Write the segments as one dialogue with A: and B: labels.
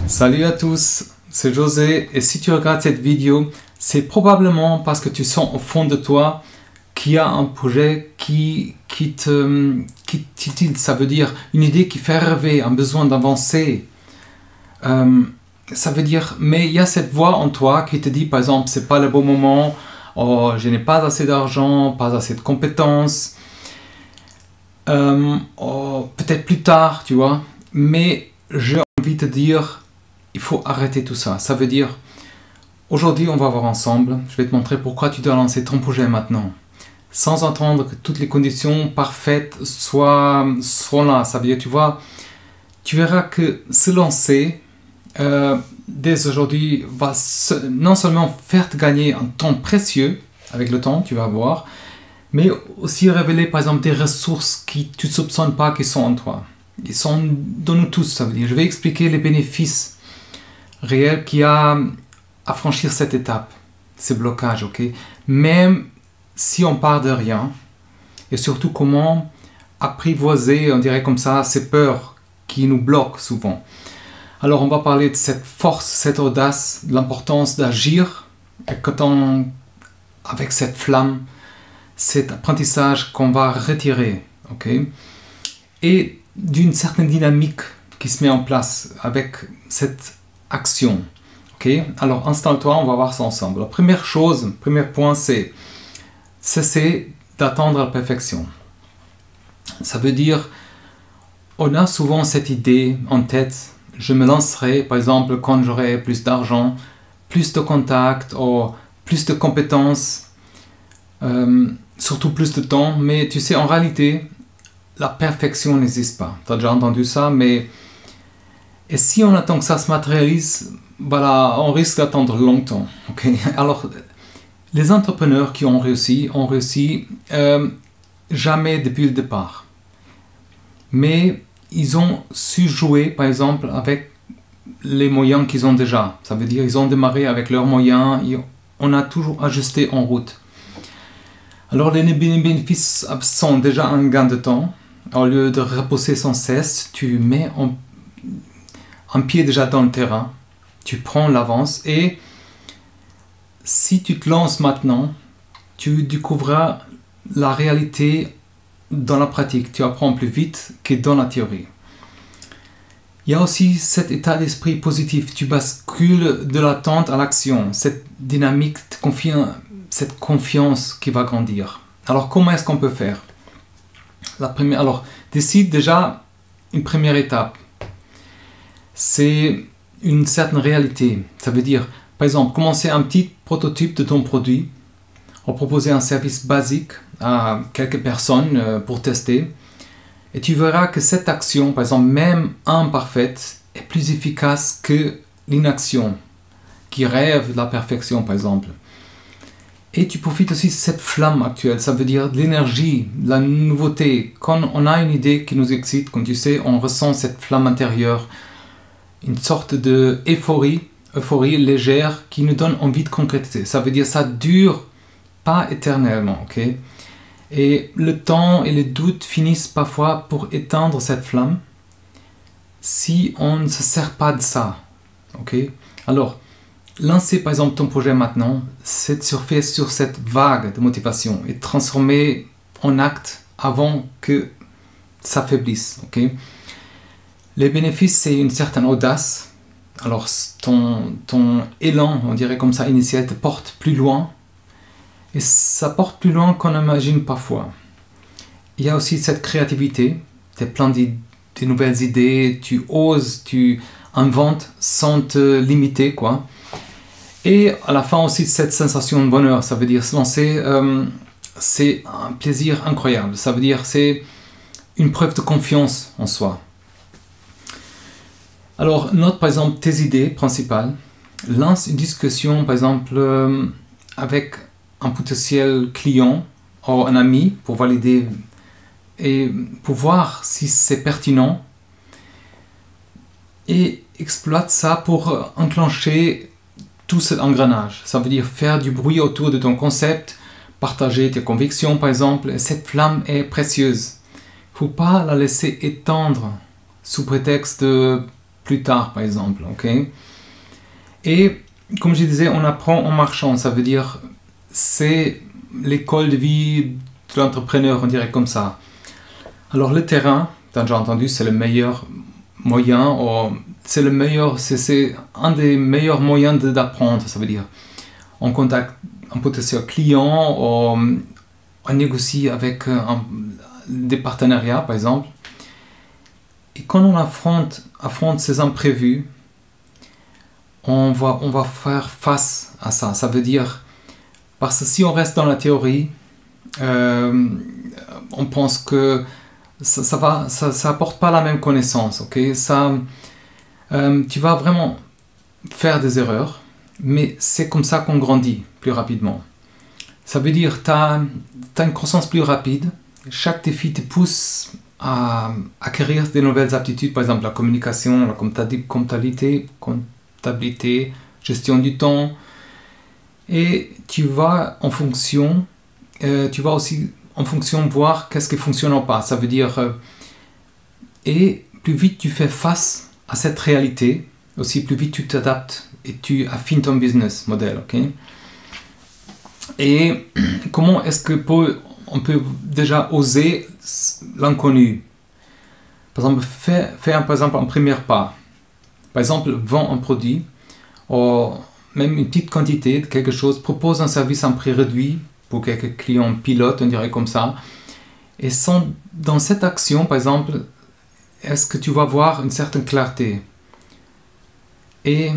A: Salut à tous, c'est José et si tu regardes cette vidéo, c'est probablement parce que tu sens au fond de toi qu'il y a un projet qui titille, ça veut dire une idée qui fait rêver, un besoin d'avancer. Ça veut dire, mais il y a cette voix en toi qui te dit par exemple, c'est pas le bon moment, oh, je n'ai pas assez d'argent, pas assez de compétences, oh, peut-être plus tard, tu vois, mais j'ai envie de te dire, il faut arrêter tout ça. Ça veut dire, aujourd'hui on va voir ensemble, je vais te montrer pourquoi tu dois lancer ton projet maintenant. Sans attendre que toutes les conditions parfaites soient là. Ça veut dire, tu vois, tu verras que se lancer dès aujourd'hui va non seulement faire te gagner un temps précieux, avec le temps, tu vas voir, mais aussi révéler par exemple des ressources qui tu ne soupçonnes pas qui sont en toi. Ils sont dans nous tous, ça veut dire. Je vais expliquer les bénéfices réels qu'il y a à franchir cette étape, ces blocages, ok? Même si on part de rien, et surtout comment apprivoiser, on dirait comme ça, ces peurs qui nous bloquent souvent. Alors on va parler de cette force, cette audace, de l'importance d'agir, avec cette flamme, cet apprentissage qu'on va retirer, ok? Et d'une certaine dynamique qui se met en place avec cette action. Ok? Alors installe-toi, on va voir ça ensemble. La première chose, premier point, c'est cesser d'attendre la perfection. Ça veut dire, on a souvent cette idée en tête, je me lancerai par exemple quand j'aurai plus d'argent, plus de contacts, ou plus de compétences, surtout plus de temps, mais tu sais, en réalité, la perfection n'existe pas. Tu as déjà entendu ça, mais et si on attend que ça se matérialise, voilà, on risque d'attendre longtemps. Okay? Alors, les entrepreneurs qui ont réussi jamais depuis le départ. Mais ils ont su jouer, par exemple, avec les moyens qu'ils ont déjà. Ça veut dire qu'ils ont démarré avec leurs moyens, et on a toujours ajusté en route. Alors, les bénéfices sont déjà un gain de temps. Au lieu de repousser sans cesse, tu mets un pied déjà dans le terrain, tu prends l'avance et si tu te lances maintenant, tu découvriras la réalité dans la pratique. Tu apprends plus vite que dans la théorie. Il y a aussi cet état d'esprit positif. Tu bascules de l'attente à l'action. Cette dynamique te confie cette confiance qui va grandir. Alors comment est-ce qu'on peut faire? Alors décide déjà une première étape. C'est une certaine réalité. Ça veut dire, par exemple, commencer un petit prototype de ton produit, ou proposer un service basique à quelques personnes pour tester. Et tu verras que cette action, par exemple, même imparfaite, est plus efficace que l'inaction, qui rêve de la perfection, par exemple. Et tu profites aussi de cette flamme actuelle, ça veut dire de l'énergie, de la nouveauté. Quand on a une idée qui nous excite, comme tu sais, on ressent cette flamme intérieure, une sorte d'euphorie légère qui nous donne envie de concrétiser. Ça veut dire que ça dure pas éternellement, ok? Et le temps et les doutes finissent parfois pour éteindre cette flamme si on ne se sert pas de ça, ok? Alors, lancer par exemple ton projet maintenant, c'est de surfer sur cette vague de motivation et transformer en acte avant que ça faiblisse, ok? Les bénéfices, c'est une certaine audace. Alors, ton élan, on dirait comme ça, initial, te porte plus loin. Et ça porte plus loin qu'on imagine parfois. Il y a aussi cette créativité. Tu as plein de nouvelles idées, tu oses, tu inventes sans te limiter, quoi. Et à la fin aussi, cette sensation de bonheur. Ça veut dire se lancer, c'est un plaisir incroyable. Ça veut dire c'est une preuve de confiance en soi. Alors, note par exemple tes idées principales. Lance une discussion par exemple avec un potentiel client ou un ami pour valider et pour voir si c'est pertinent. Et exploite ça pour enclencher tout cet engrenage. Ça veut dire faire du bruit autour de ton concept, partager tes convictions par exemple. Et cette flamme est précieuse. Il ne faut pas la laisser étendre sous prétexte de plus tard, par exemple. Okay? Et comme je disais, on apprend en marchant. Ça veut dire, c'est l'école de vie de l'entrepreneur, on dirait comme ça. Alors le terrain, tu as déjà entendu, c'est le meilleur moyen, c'est un des meilleurs moyens d'apprendre. Ça veut dire, on contacte un potentiel client, on négocie avec des partenariats, par exemple. Et quand on affronte ces imprévus, on va faire face à ça. Ça veut dire, parce que si on reste dans la théorie, on pense que ça apporte pas la même connaissance. Okay? Tu vas vraiment faire des erreurs, mais c'est comme ça qu'on grandit plus rapidement. Ça veut dire que tu as une croissance plus rapide. Chaque défi te pousse à acquérir des nouvelles aptitudes, par exemple la communication, la comptabilité, gestion du temps. Et tu vas aussi en fonction voir qu'est-ce qui fonctionne ou pas. Ça veut dire, et plus vite tu fais face à cette réalité, aussi plus vite tu t'adaptes et tu affines ton business model. Okay? Et comment est-ce on peut déjà oser l'inconnu? Par exemple, faire par exemple un premier pas. Par exemple, vends un produit, ou même une petite quantité de quelque chose, propose un service à un prix réduit pour quelques clients pilotes, on dirait comme ça. Et dans cette action, par exemple, est-ce que tu vas voir une certaine clarté? Et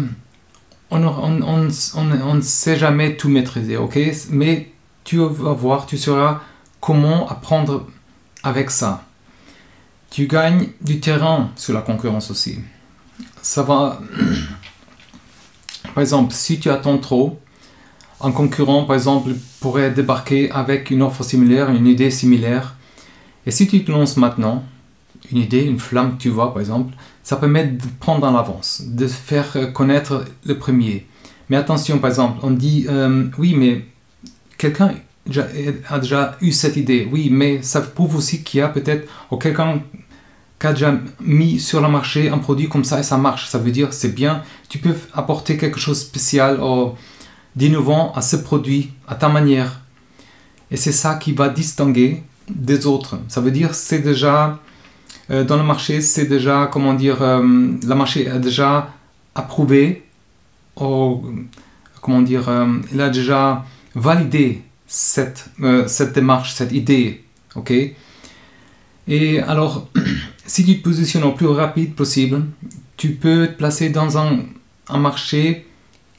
A: on ne sait jamais tout maîtriser, ok? Mais tu vas voir, tu sauras comment apprendre avec ça. Tu gagnes du terrain sur la concurrence aussi. Ça va. Par exemple, si tu attends trop, un concurrent, par exemple, pourrait débarquer avec une offre similaire, une idée similaire. Et si tu te lances maintenant, une idée, une flamme que tu vois, par exemple, ça permet de prendre en avance, de faire connaître le premier. Mais attention, par exemple, on dit, oui, mais quelqu'un a déjà eu cette idée. Oui, mais ça prouve aussi qu'il y a peut-être quelqu'un qui a déjà mis sur le marché un produit comme ça et ça marche. Ça veut dire c'est bien, tu peux apporter quelque chose de spécial ou d'innovant à ce produit, à ta manière. Et c'est ça qui va distinguer des autres. Ça veut dire c'est déjà, dans le marché, c'est déjà, comment dire, le marché a déjà approuvé, ou, comment dire, il a déjà validé cette démarche, cette idée. Ok? Et alors, si tu te positionnes au plus rapide possible, tu peux te placer dans un marché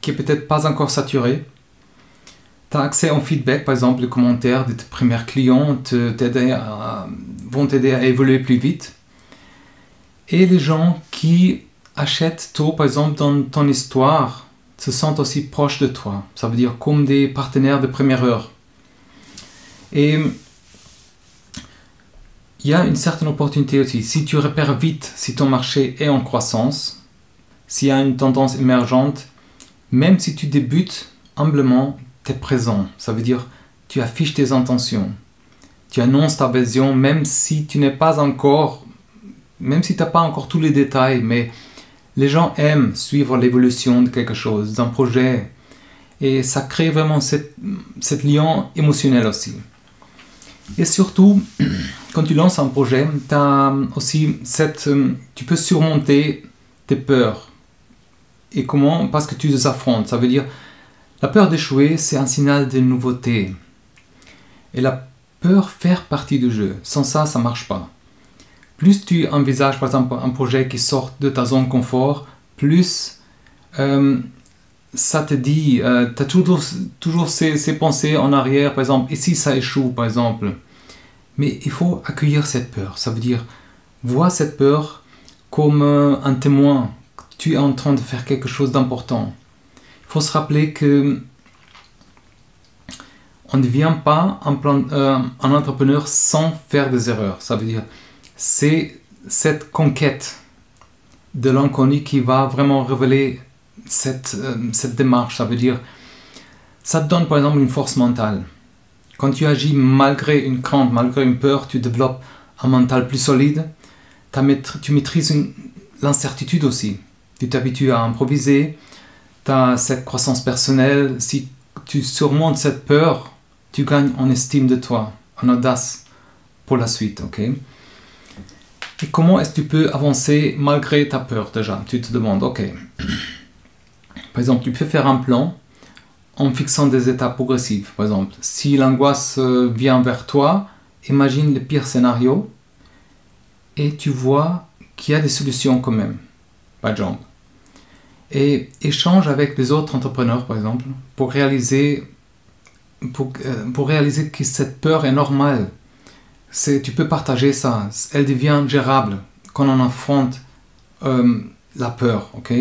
A: qui est peut-être pas encore saturé. Tu as accès au feedback, par exemple, les commentaires de tes premiers clients vont t'aider à évoluer plus vite. Et les gens qui achètent tôt, par exemple, dans ton histoire, se sentent aussi proches de toi. Ça veut dire comme des partenaires de première heure. Et il y a une certaine opportunité aussi. Si tu repères vite si ton marché est en croissance, s'il y a une tendance émergente, même si tu débutes humblement, tu es présent. Ça veut dire tu affiches tes intentions. Tu annonces ta vision même si tu n'es pas encore, même si tu n'as pas encore tous les détails, mais les gens aiment suivre l'évolution de quelque chose, d'un projet. Et ça crée vraiment cette lien émotionnel aussi. Et surtout, quand tu lances un projet, tu as aussi tu peux surmonter tes peurs. Et comment? Parce que tu les affrontes. Ça veut dire, la peur d'échouer, c'est un signal de nouveauté. Et la peur fait partie du jeu. Sans ça, ça ne marche pas. Plus tu envisages, par exemple, un projet qui sort de ta zone de confort, plus ça te dit, tu as toujours ces pensées en arrière, par exemple, et si ça échoue, par exemple. Mais il faut accueillir cette peur. Ça veut dire, vois cette peur comme un témoin. Tu es en train de faire quelque chose d'important. Il faut se rappeler que on ne devient pas un entrepreneur sans faire des erreurs. Ça veut dire, c'est cette conquête de l'inconnu qui va vraiment révéler cette démarche. Ça veut dire, ça te donne par exemple une force mentale. Quand tu agis malgré une crainte, malgré une peur, tu développes un mental plus solide. Tu maîtrises l'incertitude aussi. Tu t'habitues à improviser, tu as cette croissance personnelle. Si tu surmontes cette peur, tu gagnes en estime de toi, en audace pour la suite, ok? Et comment est-ce que tu peux avancer malgré ta peur déjà? Tu te demandes, ok. Par exemple, tu peux faire un plan en fixant des étapes progressives. Par exemple, si l'angoisse vient vers toi, imagine le pire scénario et tu vois qu'il y a des solutions quand même. Par exemple. Et échange avec les autres entrepreneurs, par exemple, pour réaliser que cette peur est normale. Tu peux partager ça. Elle devient gérable quand on affronte la peur, ok?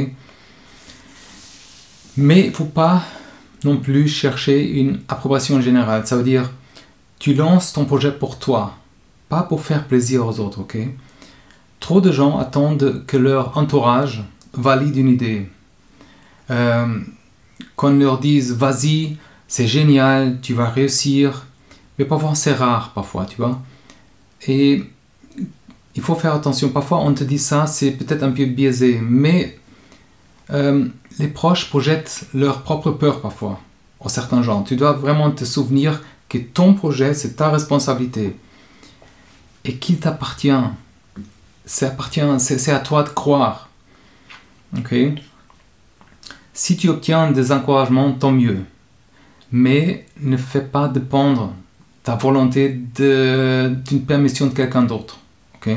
A: Mais il ne faut pas non plus chercher une approbation générale. Ça veut dire, tu lances ton projet pour toi, pas pour faire plaisir aux autres, ok? Trop de gens attendent que leur entourage valide une idée. Qu'on leur dise, vas-y, c'est génial, tu vas réussir. Mais parfois, c'est rare, parfois, tu vois. Et il faut faire attention. Parfois, on te dit ça, c'est peut-être un peu biaisé, mais les proches projettent leur propre peur parfois en certains gens. Tu dois vraiment te souvenir que ton projet, c'est ta responsabilité et qu'il t'appartient. C'est à toi de croire. Ok? Si tu obtiens des encouragements, tant mieux. Mais ne fais pas dépendre ta volonté d'une permission de quelqu'un d'autre. Ok?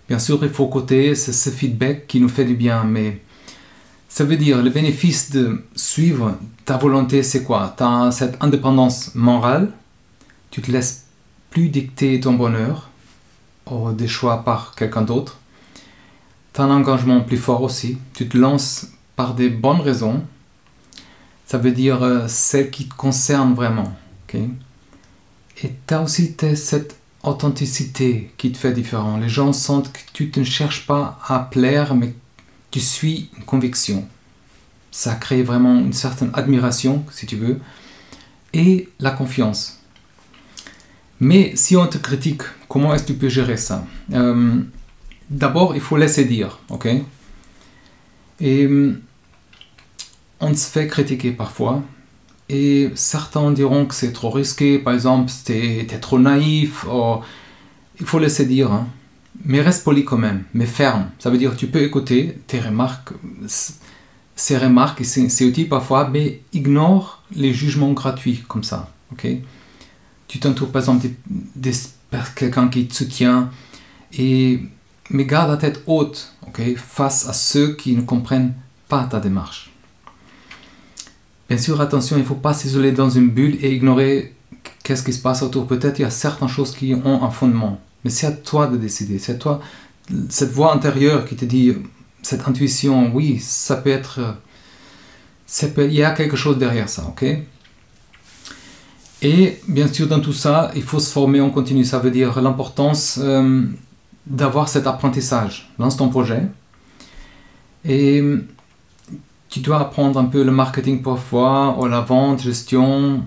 A: Bien sûr, il faut côté ce feedback qui nous fait du bien, mais ça veut dire le bénéfice de suivre ta volonté, c'est quoi? Tu as cette indépendance morale, tu te laisses plus dicter ton bonheur ou des choix par quelqu'un d'autre. Tu as un engagement plus fort aussi, tu te lances par des bonnes raisons, ça veut dire celles qui te concernent vraiment. Okay? Et tu as aussi cette authenticité qui te fait différent. Les gens sentent que tu ne cherches pas à plaire, mais tu suis une conviction. Ça crée vraiment une certaine admiration, si tu veux, et la confiance. Mais si on te critique, comment est-ce que tu peux gérer ça? D'abord, il faut laisser dire, ok? Et on se fait critiquer parfois, et certains diront que c'est trop risqué, par exemple, t'es trop naïf, il faut laisser dire, hein. Mais reste poli quand même, mais ferme. Ça veut dire que tu peux écouter ces remarques, c'est utile parfois, mais ignore les jugements gratuits comme ça, ok? Tu t'entoures par exemple de quelqu'un qui te soutient, mais garde la tête haute, okay, face à ceux qui ne comprennent pas ta démarche. Bien sûr, attention, il ne faut pas s'isoler dans une bulle et ignorer qu'est-ce qui se passe autour. Peut-être il y a certaines choses qui ont un fondement, mais c'est à toi de décider. C'est à toi, cette voix intérieure qui te dit, cette intuition, oui, ça peut être... il y a quelque chose derrière ça, ok? Et bien sûr, dans tout ça, il faut se former en continu. Ça veut dire l'importance d'avoir cet apprentissage. Lance ton projet. Et tu dois apprendre un peu le marketing parfois, ou la vente, gestion.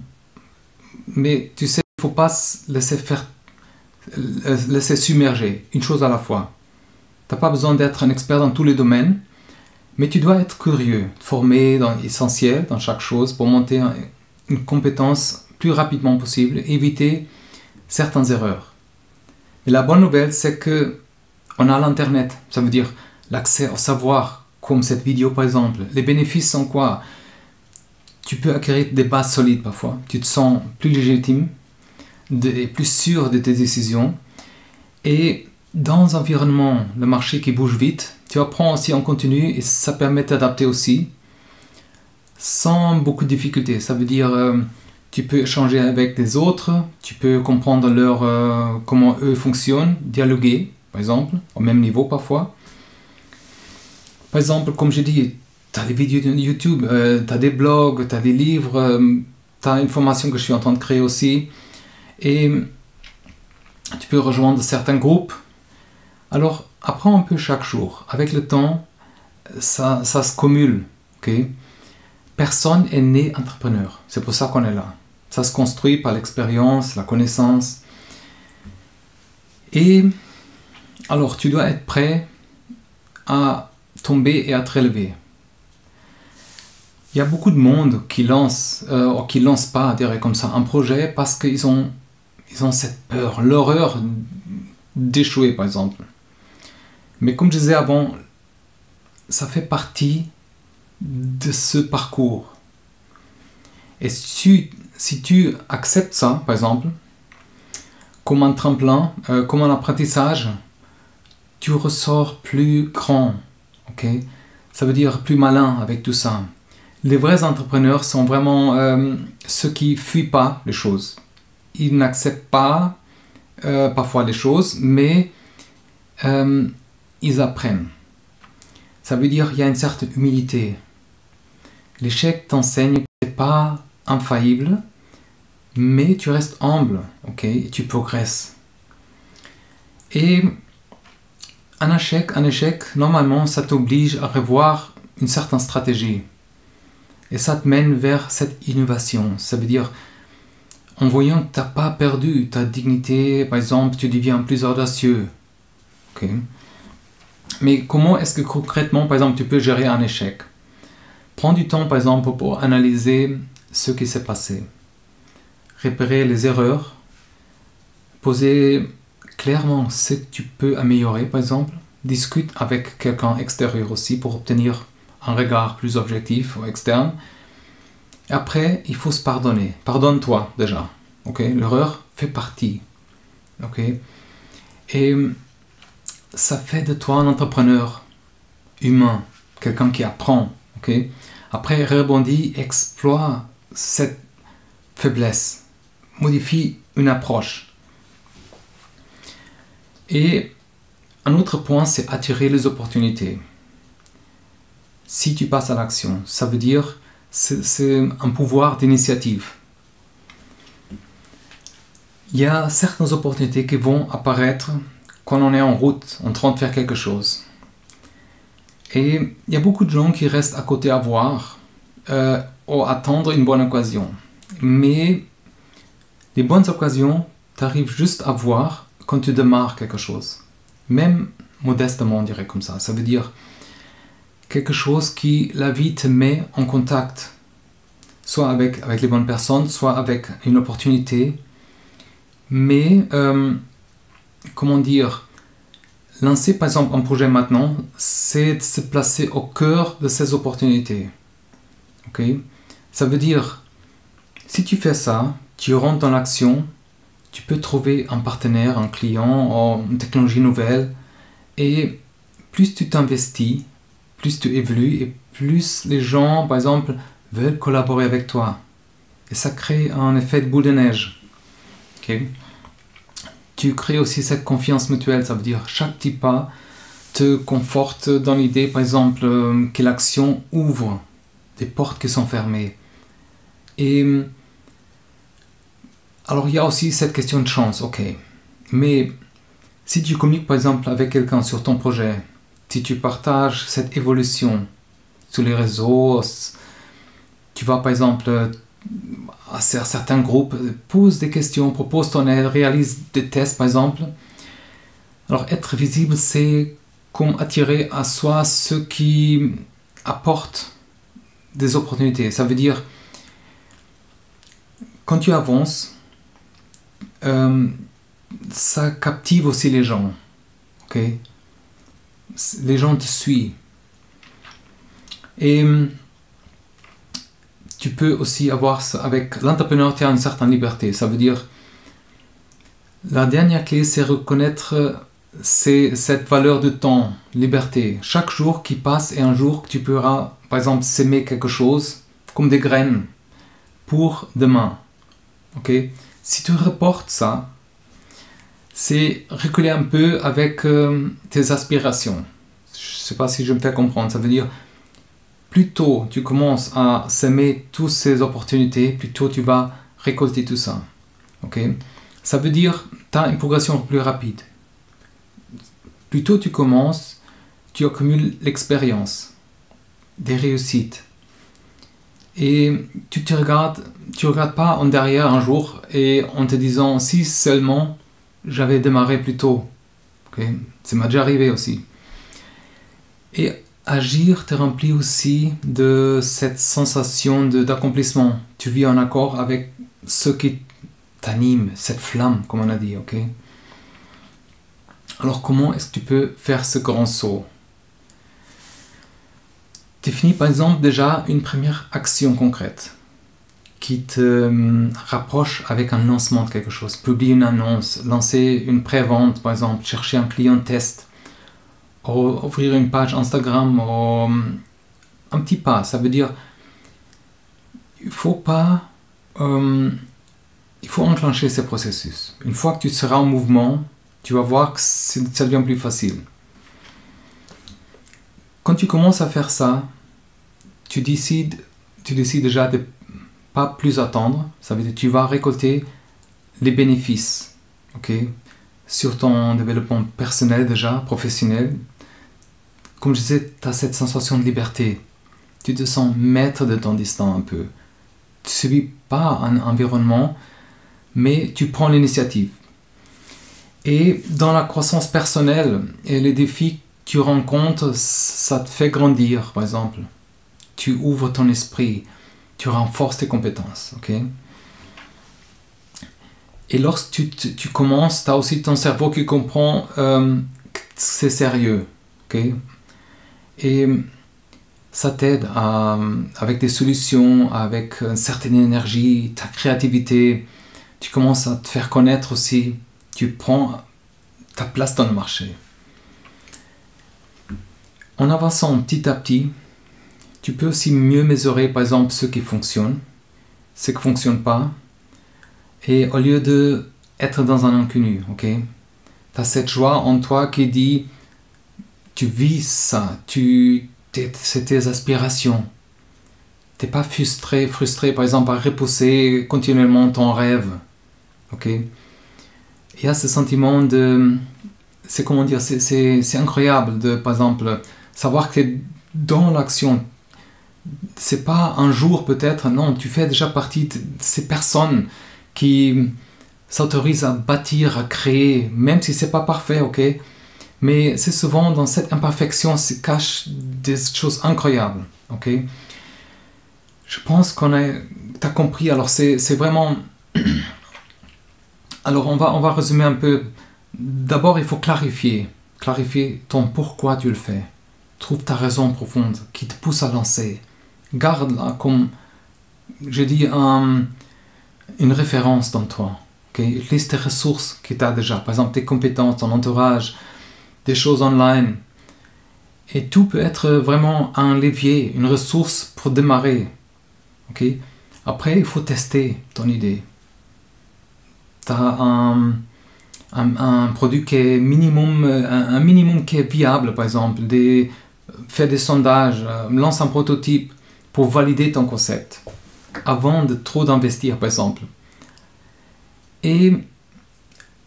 A: Mais tu sais, il ne faut pas laisser submerger, une chose à la fois. Tu n'as pas besoin d'être un expert dans tous les domaines, mais tu dois être curieux, formé dans l'essentiel, dans chaque chose, pour monter une compétence plus rapidement possible, éviter certaines erreurs. Et la bonne nouvelle, c'est que on a l'Internet, ça veut dire l'accès au savoir, comme cette vidéo par exemple. Les bénéfices sont quoi? Tu peux acquérir des bases solides parfois, tu te sens plus légitime, plus sûr de tes décisions, et dans un environnement, le marché qui bouge vite, tu apprends aussi en continu et ça permet d'adapter aussi, sans beaucoup de difficultés. Ça veut dire... tu peux échanger avec les autres, tu peux comprendre comment eux fonctionnent, dialoguer, par exemple, au même niveau parfois. Par exemple, comme j'ai dit, tu as des vidéos de YouTube, tu as des blogs, tu as des livres, tu as une formation que je suis en train de créer aussi. Et tu peux rejoindre certains groupes. Alors, apprends un peu chaque jour. Avec le temps, ça se cumule. Okay? Personne n'est né entrepreneur. C'est pour ça qu'on est là. Ça se construit par l'expérience, la connaissance. Et alors, tu dois être prêt à tomber et à te relever. Il y a beaucoup de monde qui lance, ou qui ne lance pas, dirais comme ça, un projet parce qu'ils ont cette peur, l'horreur d'échouer par exemple. Mais comme je disais avant, ça fait partie de ce parcours. Et si tu acceptes ça, par exemple, comme un tremplin, comme un apprentissage, tu ressors plus grand, ok? Ça veut dire plus malin avec tout ça. Les vrais entrepreneurs sont vraiment ceux qui ne fuient pas les choses. Ils n'acceptent pas parfois les choses, mais ils apprennent. Ça veut dire qu'il y a une certaine humilité. L'échec t'enseigne que tu n'es pas infaillible, mais tu restes humble, ok? Et tu progresses. Et un échec, normalement, ça t'oblige à revoir une certaine stratégie. Et ça te mène vers cette innovation. Ça veut dire, en voyant que tu n'as pas perdu ta dignité, par exemple, tu deviens plus audacieux. Okay. Mais comment est-ce que concrètement, par exemple, tu peux gérer un échec? Prends du temps, par exemple, pour analyser ce qui s'est passé. Repérer les erreurs. Poser clairement ce que tu peux améliorer, par exemple. Discute avec quelqu'un extérieur aussi pour obtenir un regard plus objectif ou externe. Et après, il faut se pardonner. Pardonne-toi déjà. Okay? L'erreur fait partie. Okay? Et ça fait de toi un entrepreneur humain, quelqu'un qui apprend. Okay? Après, rebondis, exploite cette faiblesse. Modifie une approche. Et un autre point, c'est attirer les opportunités. Si tu passes à l'action, ça veut dire c'est un pouvoir d'initiative. Il y a certaines opportunités qui vont apparaître quand on est en route, en train de faire quelque chose. Et il y a beaucoup de gens qui restent à côté à voir ou attendre une bonne occasion. Mais les bonnes occasions, tu arrives juste à voir quand tu démarres quelque chose. Même modestement, on dirait comme ça. Ça veut dire quelque chose qui la vie te met en contact, soit avec les bonnes personnes, soit avec une opportunité. Mais, comment dire, lancer par exemple un projet maintenant, c'est de se placer au cœur de ces opportunités. Okay? Ça veut dire, si tu fais ça, tu rentres dans l'action, tu peux trouver un partenaire, un client, une technologie nouvelle, et plus tu t'investis, plus tu évolues et plus les gens, par exemple, veulent collaborer avec toi. Et ça crée un effet de boule de neige. Okay? Tu crées aussi cette confiance mutuelle, ça veut dire chaque petit pas te conforte dans l'idée, par exemple, que l'action ouvre des portes qui sont fermées. Et alors il y a aussi cette question de chance, ok. Mais si tu communiques par exemple avec quelqu'un sur ton projet, si tu partages cette évolution sur les réseaux, tu vas par exemple à certains groupes, pose des questions, propose ton aide, réalise des tests par exemple. Alors être visible, c'est comme attirer à soi ceux qui apportent des opportunités. Ça veut dire, quand tu avances, ça captive aussi les gens. Okay? Les gens te suivent. Et tu peux aussi avoir, avec l'entrepreneur, tu as une certaine liberté. Ça veut dire, la dernière clé, c'est reconnaître cette valeur de temps, liberté. Chaque jour qui passe est un jour que tu pourras, par exemple, s'aimer quelque chose, comme des graines, pour demain. Okay? Si tu reportes ça, c'est reculer un peu avec tes aspirations. Je ne sais pas si je me fais comprendre. Ça veut dire, plus tôt tu commences à s'aimer toutes ces opportunités, plus tôt tu vas récolter tout ça. Okay? Ça veut dire, tu as une progression plus rapide. Plus tôt tu commences, tu accumules l'expérience, des réussites. Et tu regardes pas en derrière un jour et en te disant, si seulement j'avais démarré plus tôt. Okay? Ça m'est déjà arrivé aussi. Et agir te remplit aussi de cette sensation d'accomplissement. Tu vis en accord avec ce qui t'anime, cette flamme, comme on a dit, ok? Alors comment est-ce que tu peux faire ce grand saut? Définis par exemple déjà une première action concrète qui te rapproche avec un lancement de quelque chose. Publier une annonce, lancer une pré-vente par exemple, chercher un client test, ouvrir une page Instagram, un petit pas. Ça veut dire il faut enclencher ce processus. Une fois que tu seras en mouvement, tu vas voir que ça devient plus facile. Quand tu commences à faire ça, tu décides déjà de pas plus attendre. Ça veut dire que tu vas récolter les bénéfices, ok, sur ton développement personnel déjà, professionnel. Comme je disais, tu as cette sensation de liberté. Tu te sens maître de ton destin un peu. Tu ne subis pas un environnement, mais tu prends l'initiative. Et dans la croissance personnelle et les défis que tu rencontres, ça te fait grandir, par exemple. Tu ouvres ton esprit, tu renforces tes compétences, ok? Et lorsque tu commences, tu as aussi ton cerveau qui comprend que c'est sérieux, ok? Et ça t'aide avec des solutions, avec une certaine énergie, ta créativité. Tu commences à te faire connaître aussi. Tu prends ta place dans le marché. En avançant petit à petit, tu peux aussi mieux mesurer par exemple ce qui fonctionne, ce qui ne fonctionne pas. Et au lieu d'être dans un inconnu, ok? Tu as cette joie en toi qui dit, tu vis ça, c'est tes aspirations. Tu n'es pas frustré par exemple à repousser continuellement ton rêve, ok? Il y a ce sentiment c'est comment dire, c'est incroyable de, par exemple, savoir que tu es dans l'action. C'est pas un jour peut-être, non, tu fais déjà partie de ces personnes qui s'autorisent à bâtir, à créer, même si c'est pas parfait, ok? Mais c'est souvent dans cette imperfection se cachent des choses incroyables, ok? Je pense t'as compris, alors c'est vraiment... Alors on va résumer un peu. D'abord il faut clarifier ton pourquoi tu le fais. Trouve ta raison profonde qui te pousse à lancer. Garde-la comme, je dis, une référence dans toi. Okay? Utilise tes ressources que tu as déjà, par exemple tes compétences, ton entourage, des choses online. Et tout peut être vraiment un levier, une ressource pour démarrer. Okay? Après, il faut tester ton idée. Tu as un produit qui est un minimum qui est viable, par exemple. Fais des sondages, lance un prototype pour valider ton concept avant de trop d'investir, par exemple. Et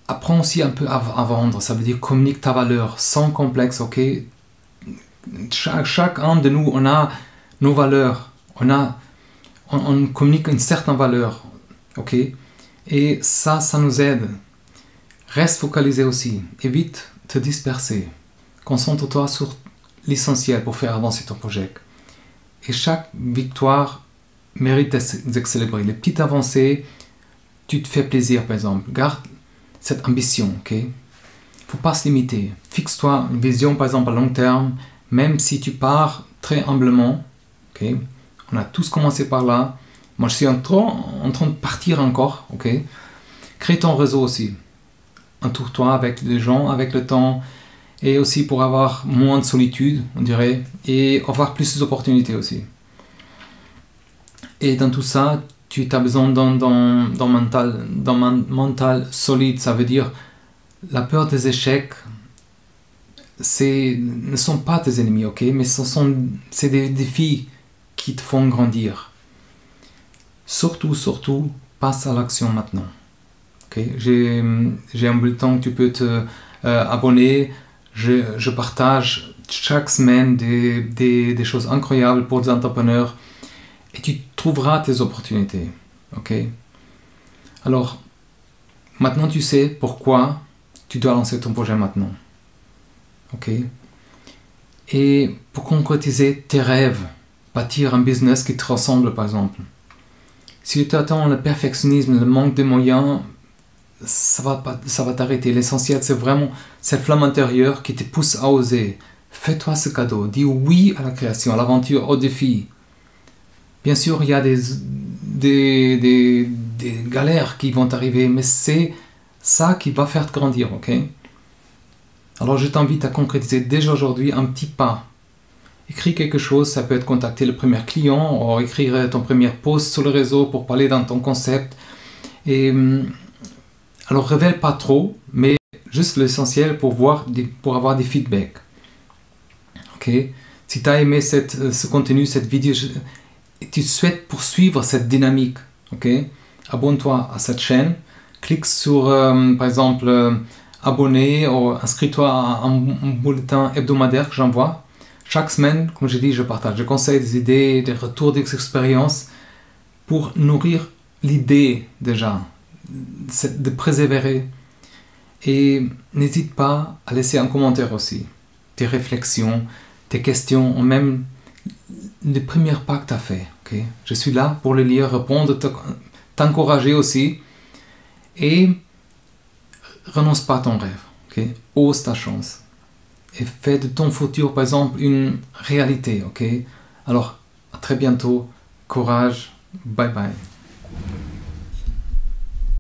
A: apprends aussi un peu à vendre, ça veut dire communique ta valeur sans complexe, ok? Chacun de nous, on a nos valeurs, on communique une certaine valeur, ok? Et ça nous aide. Reste focalisé aussi, évite de te disperser. Concentre-toi sur l'essentiel pour faire avancer ton projet. Et chaque victoire mérite d'être célébrée. Les petites avancées, tu te fais plaisir par exemple. Garde cette ambition, ok? Il ne faut pas se limiter. Fixe-toi une vision par exemple à long terme, même si tu pars très humblement, ok? On a tous commencé par là. Moi je suis en train de partir encore, ok? Crée ton réseau aussi. Entoure-toi avec les gens, avec le temps, et aussi pour avoir moins de solitude, on dirait, et avoir plus d'opportunités aussi. Et dans tout ça, tu as besoin d'un mental solide. Ça veut dire la peur des échecs ne sont pas tes ennemis, ok? Mais c'est des défis qui te font grandir. Surtout, passe à l'action maintenant. Okay? J'ai un bulletin que tu peux te abonner. Je partage chaque semaine des choses incroyables pour des entrepreneurs et tu trouveras tes opportunités. Ok? Alors, maintenant tu sais pourquoi tu dois lancer ton projet maintenant. Ok? Et pour concrétiser tes rêves, bâtir un business qui te ressemble par exemple. Si tu attends le perfectionnisme, le manque de moyens, ça va t'arrêter. L'essentiel, c'est vraiment cette flamme intérieure qui te pousse à oser. Fais-toi ce cadeau. Dis oui à la création, à l'aventure, au défi. Bien sûr, il y a des galères qui vont arriver, mais c'est ça qui va faire te grandir, ok? Alors je t'invite à concrétiser déjà aujourd'hui un petit pas. Écris quelque chose, ça peut être contacter le premier client, ou écrire ton premier post sur le réseau pour parler dans ton concept. Et alors révèle pas trop, mais juste l'essentiel pour avoir des feedbacks. Ok? Si tu as aimé ce contenu, cette vidéo, et tu souhaites poursuivre cette dynamique, ok? Abonne-toi à cette chaîne, clique sur par exemple abonner ou inscris-toi à un bulletin hebdomadaire que j'envoie. Chaque semaine, comme je dis, je partage des conseils, des idées, des retours d'expérience pour nourrir l'idée déjà, de persévérer. Et n'hésite pas à laisser un commentaire aussi, tes réflexions, tes questions, ou même les premiers pas que tu as fait. Okay? Je suis là pour les lire, répondre, t'encourager aussi. Et renonce pas à ton rêve. Okay? Ose ta chance. Et fais de ton futur, par exemple, une réalité. Okay? Alors, à très bientôt. Courage. Bye bye.